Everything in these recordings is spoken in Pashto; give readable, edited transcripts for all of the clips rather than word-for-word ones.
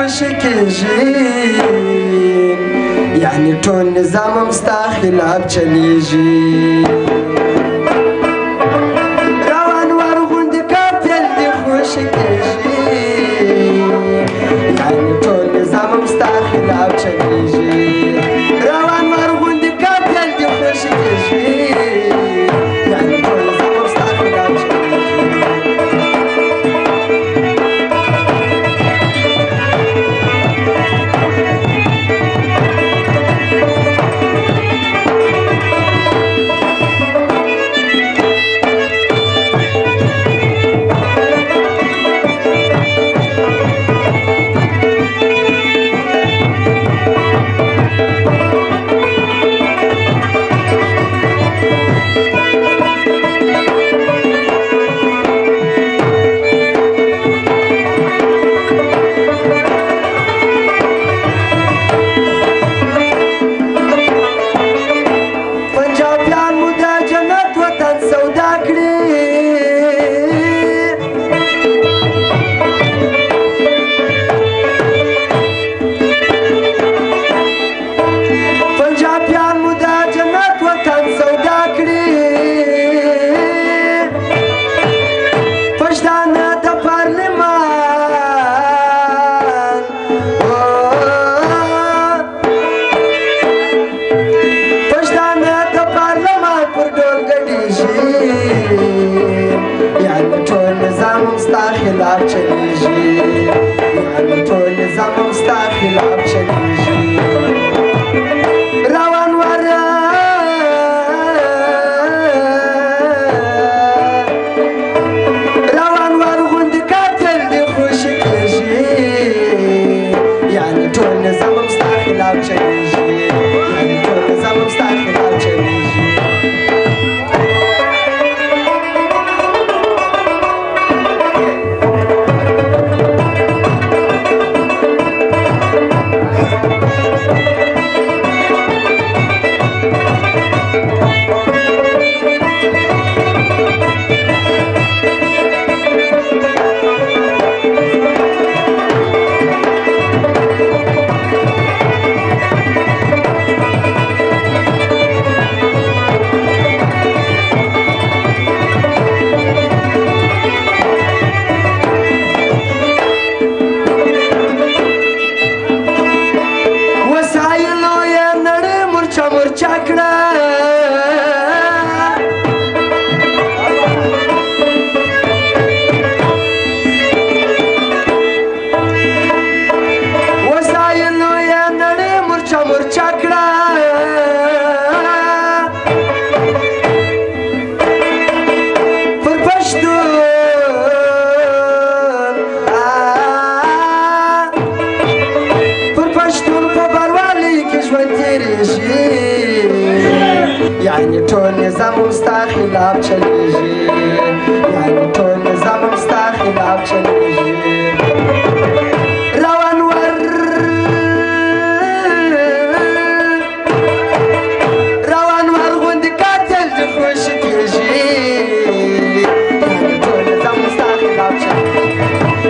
خوشی کیږي یعنی ټول نظام هم ستا خلاف چلیږي روان ورغوندې کاپل دې خوشی کیږي یعنی ټول نظام هم ستا خلاف چلیږي روان ورغوندې کاپل دې خوشی کیږي یعنی ټول نظام هم ستا خلاف چلیږي خلاف چلیږي یعنی ټول نظام هم ستا خلاف چلیږي روان ورغوندې قاتل دې خوشي کیږي یعنی ټول نظام هم ستا خلاف چلیږي یعنی ټول نظام هم ستا خلاف چلیږي یعنی ټول نظام هم ستا خلاف چلیږي یعنی ټول نظام هم ستا خلاف چلیږي روان ورغوندې قاتل دې خوشي کیږي یعنی ټول نظام هم ستا خلاف چلیږي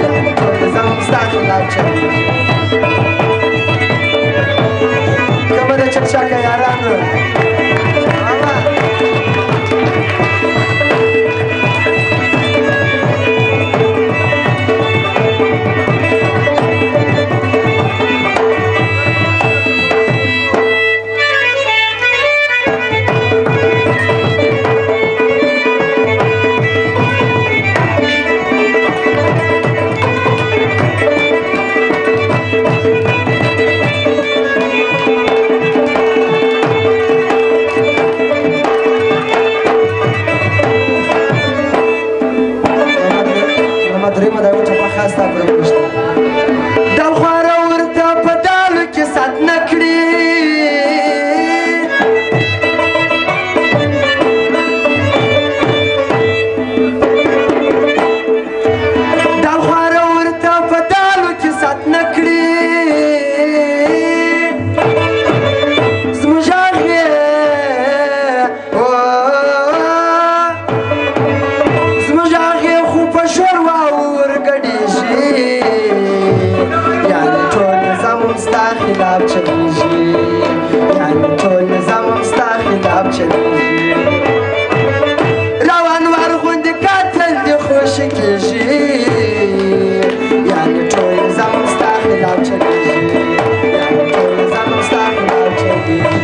یعنی ټول نظام هم ستا خلاف چلیږي کمه ده چکچکه یارانو زموږ هغې خو په شور واور ګډېږي چلیږي یعنې ټول زموږ ستا خلاف چلیږي یعنې ټول زموږ ستا خلاف چلیږي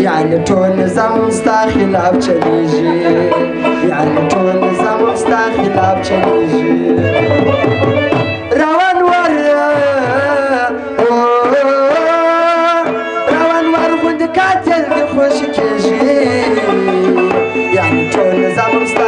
یعنی ټول زموږ ستا خلاف چلیږي یعنی ټول زموږ ستا خلاف چلیږي روان ور غوندې قاتل دې خوشي کېږي یعنی ټول زموږ ستا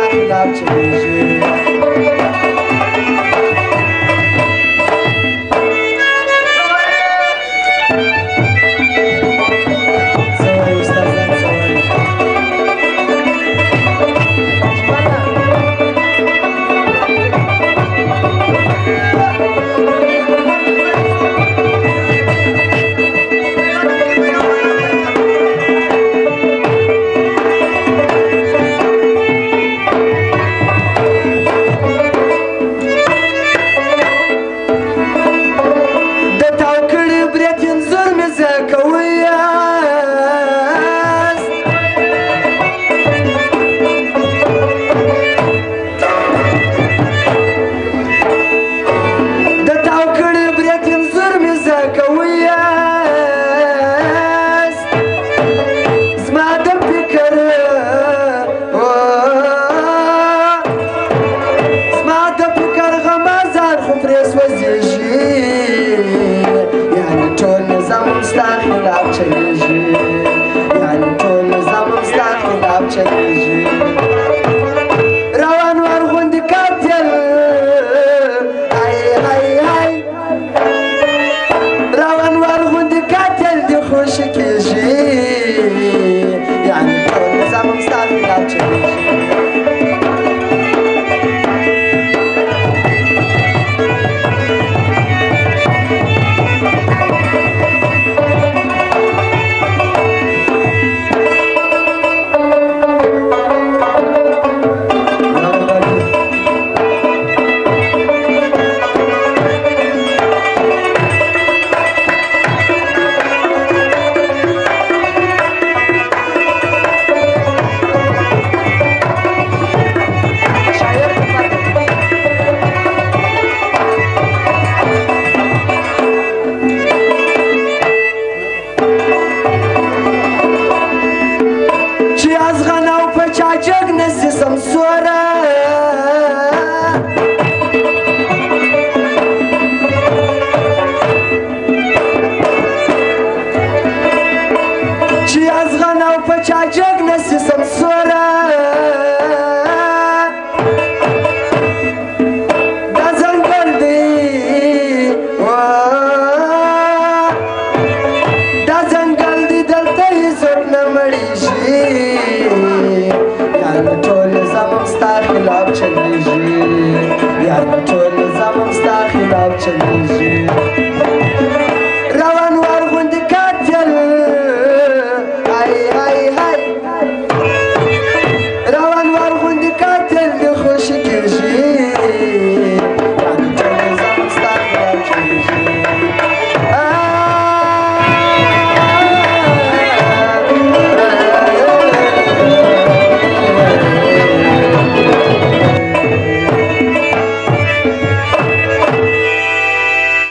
خلاف چلیږي روان ور غوندې قاتل روان ور غوندې قاتل دې خوشي کېږي یعنې ټول زموږ ستا خلاف چلیږي چاجگ نسی سمسورا دا زنگل دی دا زنگل دی دلتا ہی زوک نمڑی شی یعنی